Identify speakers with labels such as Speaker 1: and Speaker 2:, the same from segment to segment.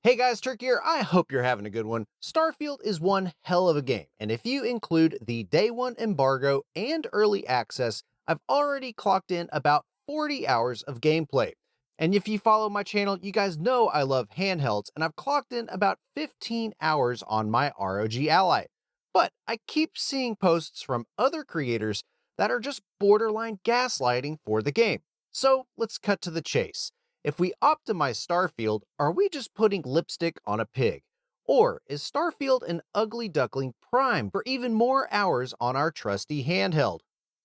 Speaker 1: Hey guys, Turk here. I hope you're having a good one. Starfield is one hell of a game, and if you include the day one embargo and early access, I've already clocked in about 40 hours of gameplay. And if you follow my channel, you guys know I love handhelds, and I've clocked in about 15 hours on my ROG Ally. But I keep seeing posts from other creators that are just borderline gaslighting for the game. So let's cut to the chase. If we optimize Starfield, are we just putting lipstick on a pig? Or is Starfield an ugly duckling primed for even more hours on our trusty handheld?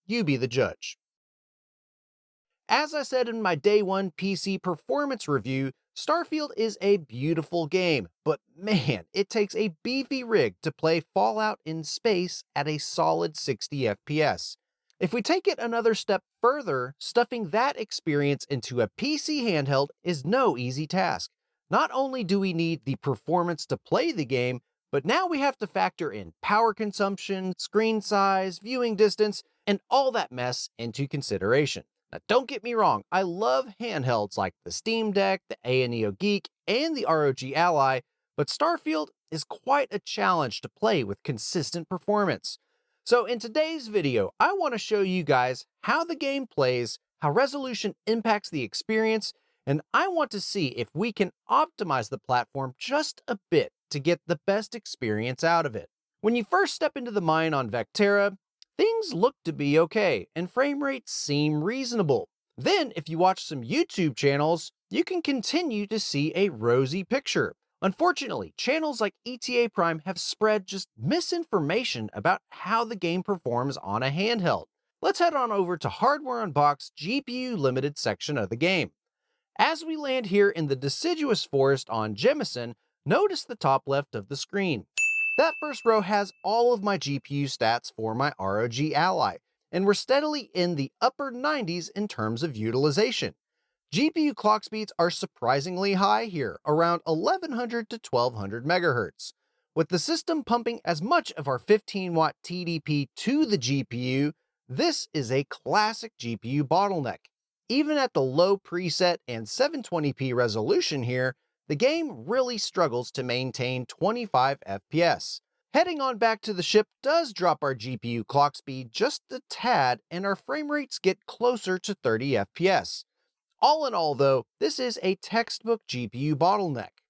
Speaker 1: You be the judge. As I said in my day one PC performance review, Starfield is a beautiful game, but man, it takes a beefy rig to play Fallout in space at a solid 60 FPS. If we take it another step further, stuffing that experience into a PC handheld is no easy task. Not only do we need the performance to play the game, but now we have to factor in power consumption, screen size, viewing distance, and all that mess into consideration. Now, don't get me wrong, I love handhelds like the Steam Deck, the A&EO Geek, and the ROG Ally, but Starfield is quite a challenge to play with consistent performance. So in today's video, I want to show you guys how the game plays, how resolution impacts the experience, and I want to see if we can optimize the platform just a bit to get the best experience out of it. When you first step into the mine on Vectera, things look to be okay, and frame rates seem reasonable. Then, if you watch some YouTube channels, you can continue to see a rosy picture. Unfortunately, channels like ETA Prime have spread just misinformation about how the game performs on a handheld. Let's head on over to Hardware Unboxed GPU Limited section of the game. As we land here in the deciduous forest on Jemison, notice the top left of the screen. That first row has all of my GPU stats for my ROG Ally, and we're steadily in the upper 90s in terms of utilization. GPU clock speeds are surprisingly high here, around 1100 to 1200 MHz. With the system pumping as much of our 15-watt TDP to the GPU, this is a classic GPU bottleneck. Even at the low preset and 720p resolution here, the game really struggles to maintain 25 FPS. Heading on back to the ship does drop our GPU clock speed just a tad, and our frame rates get closer to 30 FPS. All in all though, this is a textbook GPU bottleneck.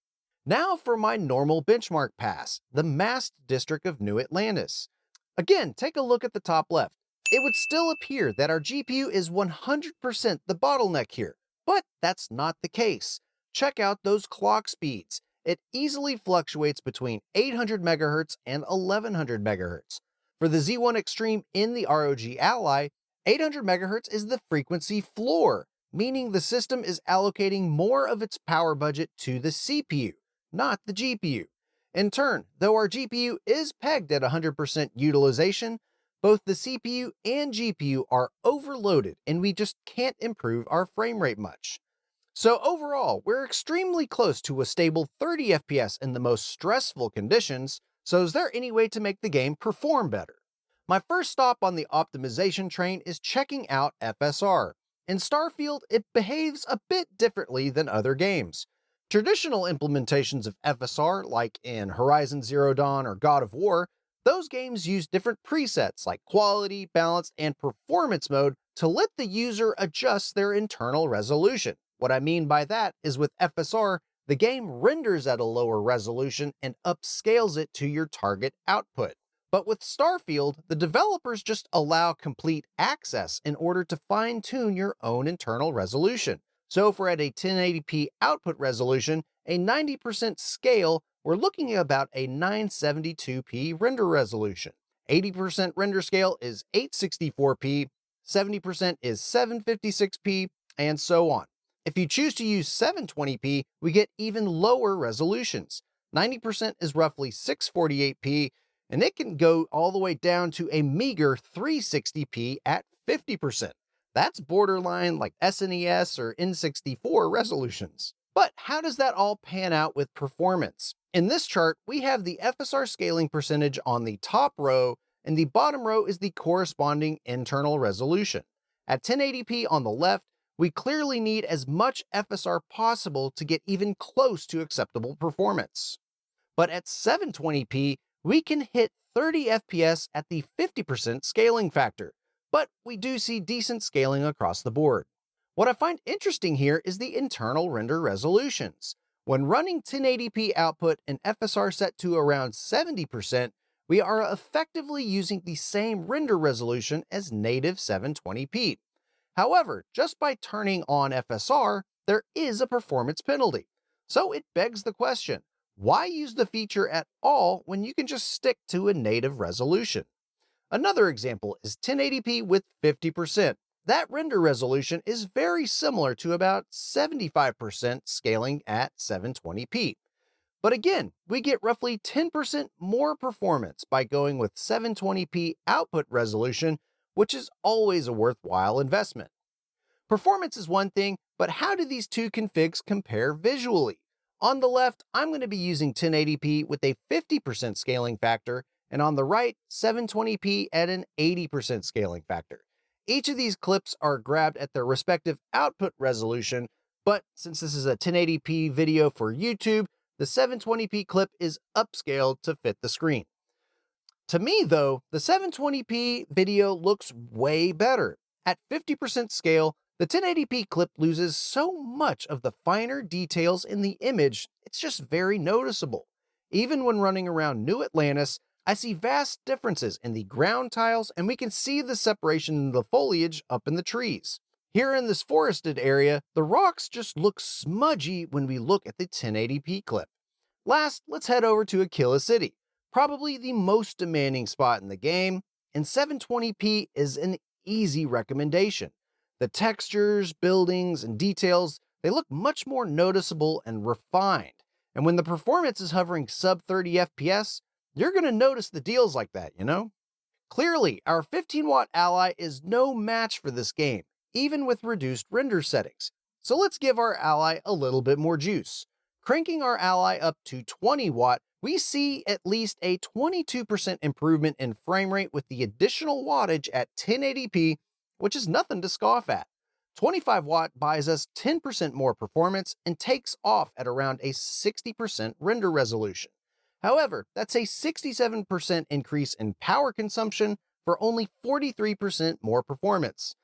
Speaker 1: Now for my normal benchmark pass, the Mast District of New Atlantis. Again, take a look at the top left. It would still appear that our GPU is 100% the bottleneck here, but that's not the case. Check out those clock speeds. It easily fluctuates between 800 MHz and 1100 MHz. For the Z1 Extreme in the ROG Ally, 800 MHz is the frequency floor, meaning the system is allocating more of its power budget to the CPU, not the GPU. In turn, though our GPU is pegged at 100% utilization, both the CPU and GPU are overloaded and we just can't improve our frame rate much. So overall, we're extremely close to a stable 30 FPS in the most stressful conditions, so is there any way to make the game perform better? My first stop on the optimization train is checking out FSR. In Starfield, it behaves a bit differently than other games. Traditional implementations of FSR, like in Horizon Zero Dawn or God of War, those games use different presets like quality, balance, and performance mode to let the user adjust their internal resolution. What I mean by that is with FSR, the game renders at a lower resolution and upscales it to your target output. But with Starfield, the developers just allow complete access in order to fine-tune your own internal resolution. So if we're at a 1080p output resolution, a 90% scale, we're looking at about a 972p render resolution. 80% render scale is 864p, 70% is 756p, and so on. If you choose to use 720p, we get even lower resolutions. 90% is roughly 648p, and it can go all the way down to a meager 360p at 50%. That's borderline like SNES or N64 resolutions. But how does that all pan out with performance? In this chart, we have the FSR scaling percentage on the top row, and the bottom row is the corresponding internal resolution. At 1080p on the left, We clearly need as much FSR possible to get even close to acceptable performance. But at 720p, we can hit 30 FPS at the 50% scaling factor, but we do see decent scaling across the board. What I find interesting here is the internal render resolutions. When running 1080p output and FSR set to around 70%, we are effectively using the same render resolution as native 720p. However, just by turning on FSR, there is a performance penalty. So it begs the question, why use the feature at all when you can just stick to a native resolution? Another example is 1080p with 50%. That render resolution is very similar to about 75% scaling at 720p. But again, we get roughly 10% more performance by going with 720p output resolution, which is always a worthwhile investment. Performance is one thing, but how do these two configs compare visually? On the left, I'm going to be using 1080p with a 50% scaling factor, and on the right, 720p at an 80% scaling factor. Each of these clips are grabbed at their respective output resolution, but since this is a 1080p video for YouTube, the 720p clip is upscaled to fit the screen. To me, though, the 720p video looks way better. At 50% scale, the 1080p clip loses so much of the finer details in the image, it's just very noticeable. Even when running around New Atlantis, I see vast differences in the ground tiles, and we can see the separation in the foliage up in the trees. Here in this forested area, the rocks just look smudgy when we look at the 1080p clip. Last, let's head over to Aquila City, probably the most demanding spot in the game, and 720p is an easy recommendation. The textures, buildings, and details, they look much more noticeable and refined. And when the performance is hovering sub 30 FPS, you're going to notice the deals like that, you know? Clearly, our 15-watt Ally is no match for this game, even with reduced render settings. So let's give our Ally a little bit more juice. Cranking our Ally up to 20 watt, we see at least a 22% improvement in frame rate with the additional wattage at 1080p, which is nothing to scoff at. 25 watt buys us 10% more performance and takes off at around a 60% render resolution. However, that's a 67% increase in power consumption for only 43% more performance.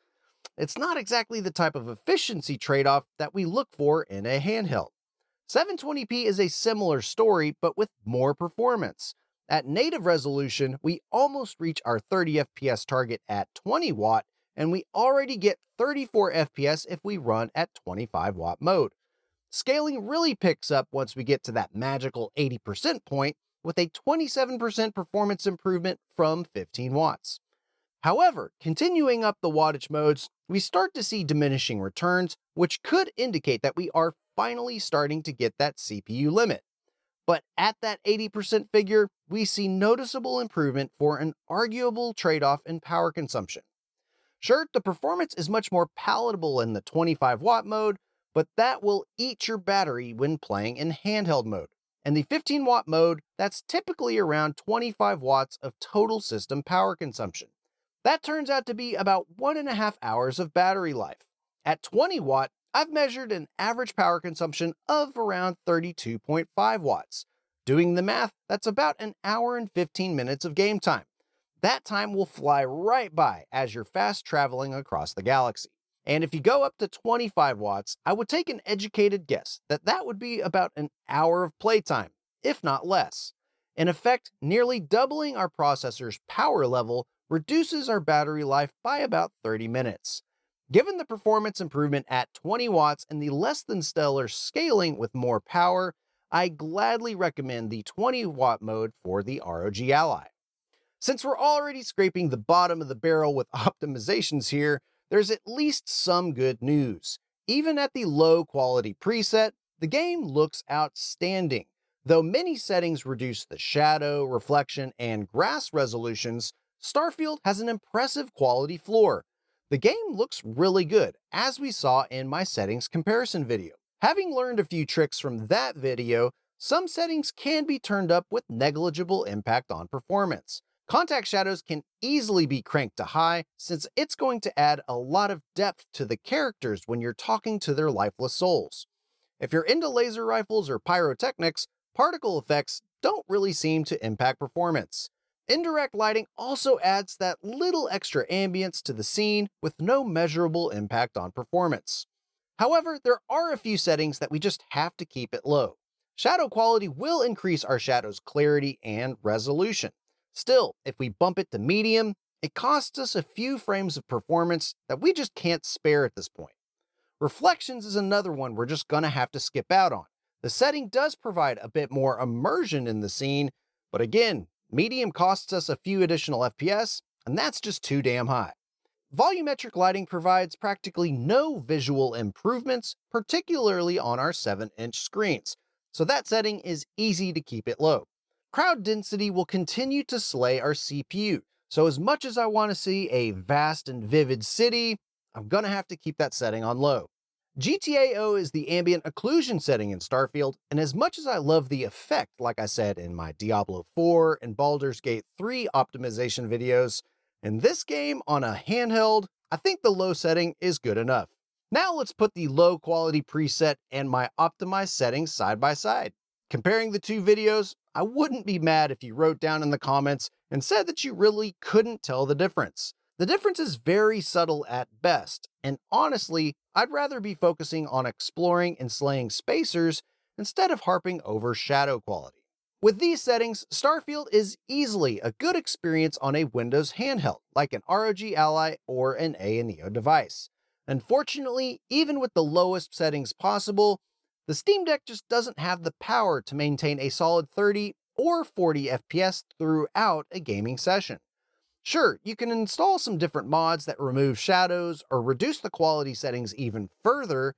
Speaker 1: It's not exactly the type of efficiency trade-off that we look for in a handheld. 720p is a similar story, but with more performance. At native resolution, we almost reach our 30 FPS target at 20 watt, and we already get 34 FPS if we run at 25 watt mode. Scaling really picks up once we get to that magical 80% point, with a 27% performance improvement from 15 watts. However, continuing up the wattage modes, we start to see diminishing returns, which could indicate that we are finally starting to get that CPU limit. But at that 80% figure, we see noticeable improvement for an arguable trade-off in power consumption. Sure, the performance is much more palatable in the 25 watt mode, but that will eat your battery when playing in handheld mode. And the 15 watt mode, that's typically around 25 watts of total system power consumption. That turns out to be about 1.5 hours of battery life. At 20 watt, I've measured an average power consumption of around 32.5 watts. Doing the math, that's about an hour and 15 minutes of game time. That time will fly right by as you're fast traveling across the galaxy. And if you go up to 25 watts, I would take an educated guess that that would be about an hour of playtime, if not less. In effect, nearly doubling our processor's power level reduces our battery life by about 30 minutes. Given the performance improvement at 20 watts and the less than stellar scaling with more power, I gladly recommend the 20 watt mode for the ROG Ally. Since we're already scraping the bottom of the barrel with optimizations here, there's at least some good news. Even at the low quality preset, the game looks outstanding. Though many settings reduce the shadow, reflection, and grass resolutions, Starfield has an impressive quality floor. The game looks really good, as we saw in my settings comparison video. Having learned a few tricks from that video, some settings can be turned up with negligible impact on performance. Contact shadows can easily be cranked to high since it's going to add a lot of depth to the characters when you're talking to their lifeless souls. If you're into laser rifles or pyrotechnics, particle effects don't really seem to impact performance. Indirect lighting also adds that little extra ambience to the scene with no measurable impact on performance. However, there are a few settings that we just have to keep it low. Shadow quality will increase our shadow's clarity and resolution. Still, if we bump it to medium, it costs us a few frames of performance that we just can't spare at this point. Reflections is another one we're just gonna have to skip out on. The setting does provide a bit more immersion in the scene, but again, medium costs us a few additional FPS, and that's just too damn high. Volumetric lighting provides practically no visual improvements, particularly on our 7-inch screens, so that setting is easy to keep it low. Crowd density will continue to slay our CPU, so as much as I want to see a vast and vivid city, I'm gonna have to keep that setting on low. GTAO is the ambient occlusion setting in Starfield, and as much as I love the effect, like I said in my Diablo 4 and Baldur's Gate 3 optimization videos, in this game on a handheld, I think the low setting is good enough. Now let's put the low quality preset and my optimized settings side by side. Comparing the two videos, I wouldn't be mad if you wrote down in the comments and said that you really couldn't tell the difference. The difference is very subtle at best, and honestly, I'd rather be focusing on exploring and slaying spacers instead of harping over shadow quality. With these settings, Starfield is easily a good experience on a Windows handheld, like an ROG Ally or an A&EO device. Unfortunately, even with the lowest settings possible, the Steam Deck just doesn't have the power to maintain a solid 30 or 40 FPS throughout a gaming session. Sure, you can install some different mods that remove shadows or reduce the quality settings even further,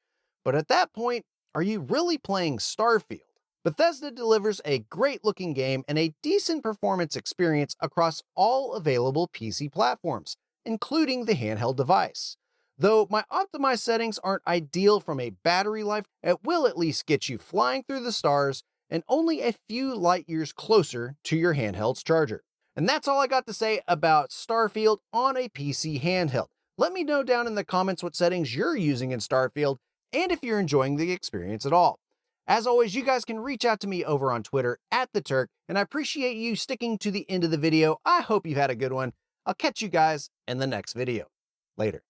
Speaker 1: but at that point, are you really playing Starfield? Bethesda delivers a great looking game and a decent performance experience across all available PC platforms, including the handheld device. Though my optimized settings aren't ideal from a battery life, it will at least get you flying through the stars and only a few light years closer to your handheld's charger. And that's all I got to say about Starfield on a PC handheld. Let me know down in the comments what settings you're using in Starfield and if you're enjoying the experience at all. As always, you guys can reach out to me over on Twitter @TheTurk, and I appreciate you sticking to the end of the video. I hope you've had a good one. I'll catch you guys in the next video. Later.